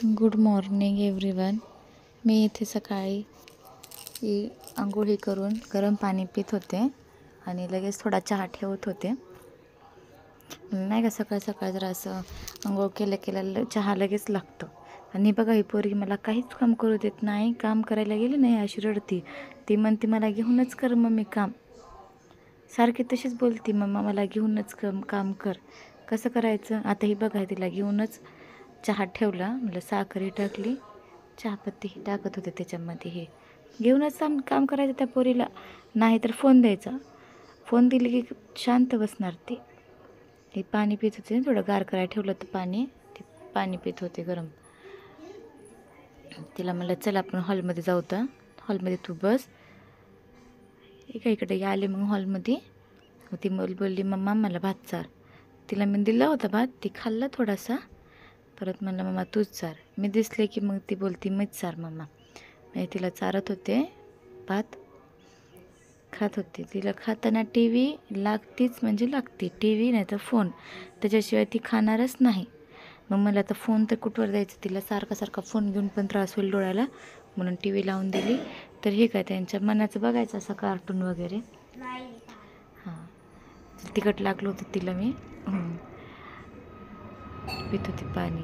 Good morning everyone. मी इथे सकाळी अंघोळी करून गरम पाणी पित होते आणि लगेच थोडा चहा ठेवत होते. नाही का सकाळ सकाळ जरा असं अंघोळ केल्या चहा लगेच लागतो. आणि बघा ही पोरगी मला काहीच काम करू देत नाही. काम करायला गेली नाही अशी रडती. ती म्हणते मला घेऊनच कर मम्मी काम. सारखी तशीच बोलती, मम्मा मला घेऊनच काम कर. कसं करायचं आता? ही बघा तिला घेऊनच चहा ठेवला. म्हटलं साखरही टाकली, चहापत्तीही टाकत होते त्याच्यामध्ये. हे घेऊनच काम करायचं त्या पोरीला. नाही तर फोन द्यायचा. फोन दिली की शांत बसणार ती. हे पाणी पित होते, थोडं गार करायला ठेवलं तर ते पाणी पित होते गरम. तिला म्हणलं चल आपण हॉलमध्ये जाऊ. तर हॉलमध्ये तू बस. इकडे आले मग हॉलमध्ये. ती बोलली मम्मा मला भात चार. तिला मी दिला होता भात, ती खाल्ला थोडासा. परत म्हणलं मम्मा तूच चार. मी दिसले की मग ती बोलती मीच चार मम्मा. मी तिला चारत होते, भात खात होते. तिला खाताना टी व्ही लागतीच म्हणजे लागते. टी व्ही नाही तर फोन, त्याच्याशिवाय ती खाणारच नाही. मग मला आता फोन तर कुठवर द्यायचं तिला? सारखा फोन घेऊन पण त्रास होईल डोळ्याला, म्हणून टी व्ही लावून दिली. तर हे काय त्यांच्या मनाचं बघायचं असं कार्टून वगैरे. हां, तिखट लागलं होतं तिला. मी पित होती पाणी.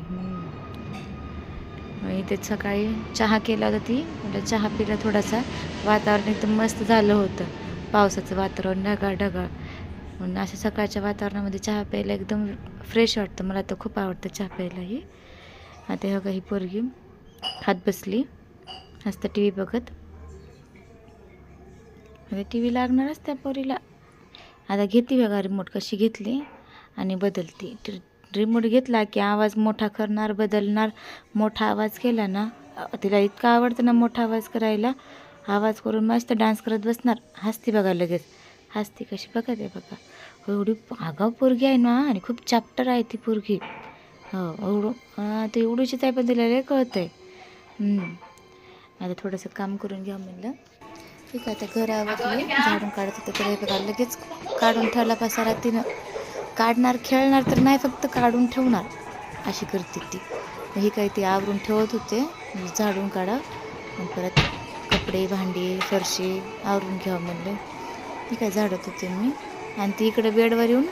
इथे सकाळी चहा केला होता. ती म्हणजे चहा पिला थोडासा. वातावरण एकदम मस्त झालं होतं, पावसाचं वातावरण, ढगाळ. म्हणून अशा सकाळच्या वातावरणामध्ये चहा प्यायला एकदम फ्रेश वाटतं. मला तर खूप आवडतं चहा प्यायलाही. आता ह्या काही पोरगी खात बसली असतं टी व्ही बघत. म्हणजे टी व्ही लागणारच त्या पोरीला. आता घेतली बघा रिमोट, कशी घेतली आणि बदलती. रिमोट घेतला की आवाज मोठा करणार, बदलणार. मोठा आवाज केला ना, तिला इतकं आवडतं ना मोठा आवाज करायला. आवाज करून मस्त डान्स करत बसणार. हसती बघा लगेच. हसती कशी बघा ते बघा. एवढी आगाऊ पोरगी आहे ना, आणि खूप चॅप्टर आहे ती पोरगी. हो ते एवढीशीच आहे, पण तिला लय कळतं आहे. आता थोडंसं काम करून घ्या म्हणलं. ठीक आहे. आता घर आवडलं, झाडून काढत होते तर बघा लगेच काढून ठेवला पसारा. तिनं काढणार खेळणार तर नाही, फक्त काढून ठेवणार अशी करते ती. ही काही ती आवरून ठेवत होते, झाडून काढा मग परत कपडे भांडी फरशी आवरून घ्यावं म्हणलं. ती काय झाडत होते मी. आणि ती इकडे बेडवर येऊन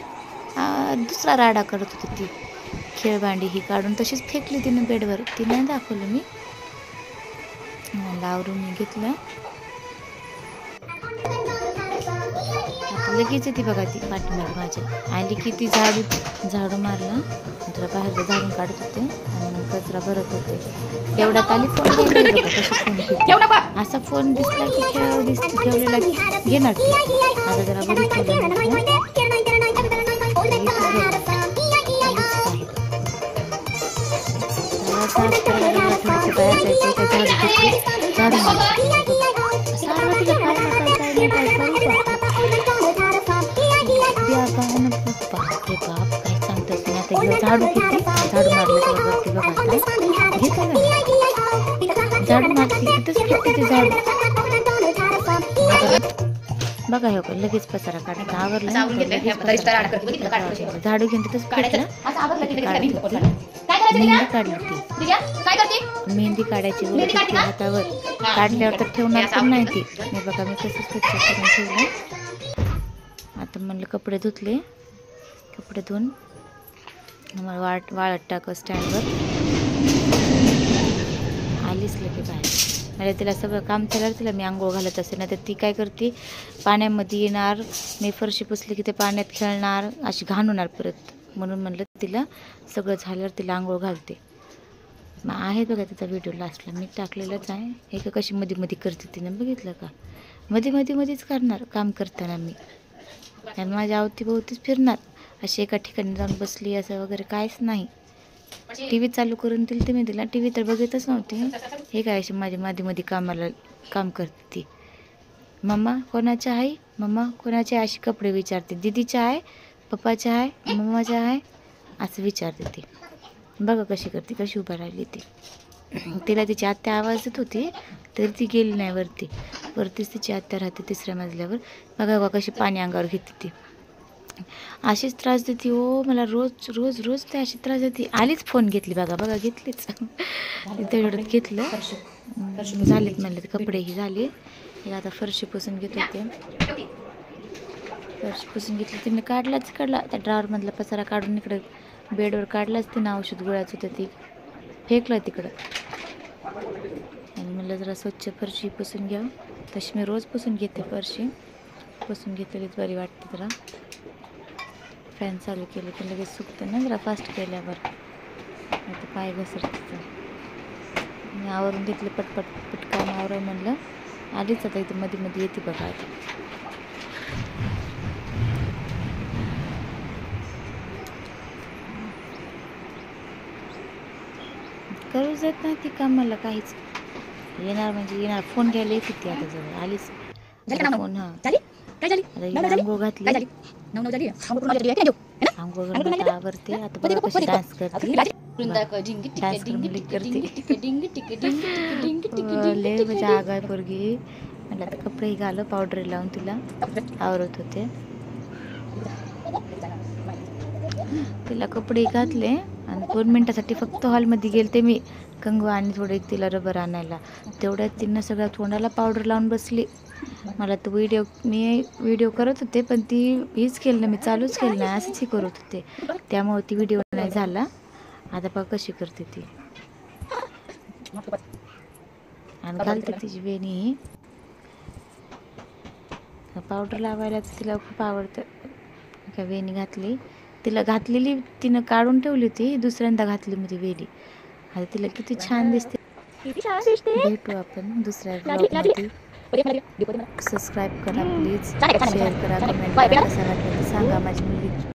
दुसरा राडा करत होती. ती खेळभांडी ही काढून तशीच फेकली तिनं बेडवर. ती नाही दाखवलं मी. आवरून मी घेतलं. लगेच येते बघा ती पाठीमागे माझ्या. आली की ती झाडू मारला. जरा बाहेर झाडून काढत होते आणि कचरा भरत होते. एवढ्यात आली फोन घ्यायला. बघा कशी फोन घेते. असा फोन दिसला की ठेवलेला घेणार ती. आता जरा बरी ठेवलं. साफ करायला थोडंसं बाहेर जायचं. झाडू काय करू का? बापरे बाप, काय सांगतोस मी. आता झाडू घेते, झाडू मारलं तर वरती बघा. आता घेते ना झाडू मारते, तिथंच फेकते ते झाडू बघा. हे का लगेच पसारा काढायचा. आवरलं झाडू घेऊन तिथंच फेकलं. मेहंदी काढली ती. मेहंदी काढायची वगैरे हातावर. काढल्यावर तर ठेवणार पण नाही ती. मी बघा मी तसंच स्वच्छ करून ठेवलं. आता म्हणलं कपडे धुतले. कपडे धुवून मला वाळत टाकं स्टँडवर. आलीच लगे बाहेर. म्हणजे तिला सगळं काम केल्यावर तिला मी आंघोळ घालत असे ना, तर ती काय करते पाण्यामध्ये येणार. मी फरशी पुसली की ते पाण्यात खेळणार, अशी घाण होणार परत. म्हणून म्हणलं तिला सगळं झाल्यावर तिला आंघोळ घालते. मग आहे बघा तिचा व्हिडिओ लास्टला मी टाकलेलाच आहे. हे का कशी मध्ये करते तिनं, बघितलं का? मध्येच करणार काम करताना मी. आणि माझ्या अवतीभोवतीच फिरणार. अशी एका ठिकाणी जाऊन बसली असं वगैरे काहीच नाही. टी व्ही चालू करून दिली तर मी तिला. टी व्ही तर बघतच नव्हती. हे काय अशी माझी मध्ये काम करते ती. मम्मा कोणाच्या आहे, मम्मा कोणाच्या आहे अशी कपडे विचारते. दीदीच्या आहे, पप्पाच्या आहे, मम्माच्या आहे असं विचारते ती. बघा कशी करते, कशी उभं राहिली ती. तिला तिची आत्या आवाज देत होती तरी ती गेली नाही वरतीच तिची आत्या राहते 3ऱ्या मजल्यावर. बघा कशी पाणी अंगावर घेते ती. अशीच त्रास देते हो मला, रोज रोज रोज ते अशी त्रास देते. आलीच फोन घेतली बघा बघा, घेतलीच तेवढं घेतलं. झालेत म्हणले ते कपडेही झाले. हे आता फरशी पुसून घेत होते. फरशी पुसून घेतली तिने, काढला त्या ड्रॉवरमधला पसारा काढून इकडं बेडवर काढलाच. तिनं औषध गोळ्याचं होतं ते फेकलं तिकडं. आणि मला जरा स्वच्छ फरशी पुसून घ्यावं. तशी मी रोज पुसून घेते फरशी. पुसून घेतलेलीच बरी वाटते जरा. फॅन चालू केले की लगेच सुकतं ना जरा फास्ट केल्यावर. आता पाय घसरतं. मी आवरून घेतले पटपट पटकन आवरून म्हणलं. आलीच आता इथे मध्ये मध्ये येते बघा आता. करू जात नाही ती कामाला काहीच. येणार म्हणजे येणार, फोन घ्यायला येते ती आता जवळ आलीच. फोन हा आंघोळ घातली. आंघोळ घालून आता आवरते. आता बघा कशी डान्स करते. डान्स लय म्हणजे आगाय पोरगी. म्हटलं आता कपडेही घालं, पावडर लावून तिला आवरत होते. तिला कपडे घातले आणि 2 मिनिटासाठी फक्त हॉलमध्ये गेलते मी कंगवा आणि थोडे तिला रबर आणायला. तेवढ्यात तिनं सगळ्या तोंडाला पावडर लावून बसली. मला तो व्हिडिओ करत होते पण ती हीच केलं नाही, मी चालूच केलं नाही, असंच ही करत होते. त्यामुळे ती व्हिडिओ नाही झाला. आता बघ कशी करते ती. आणि घालते तिची वेणी. पावडर लावायला तिला खूप आवडतं. का वेणी घातली तिला, घातलेली तिनं काढून ठेवली होती, दुसऱ्यांदा घातली मध्ये वेणी. आता तिला किती छान दिसते. भेटू आपण दुसऱ्या ब्लॉगमध्ये. सबस्क्राईब करा प्लीज, शेअर करा, कमेंट करा. कसा वाटलं ते सांगा. माझी मुलगी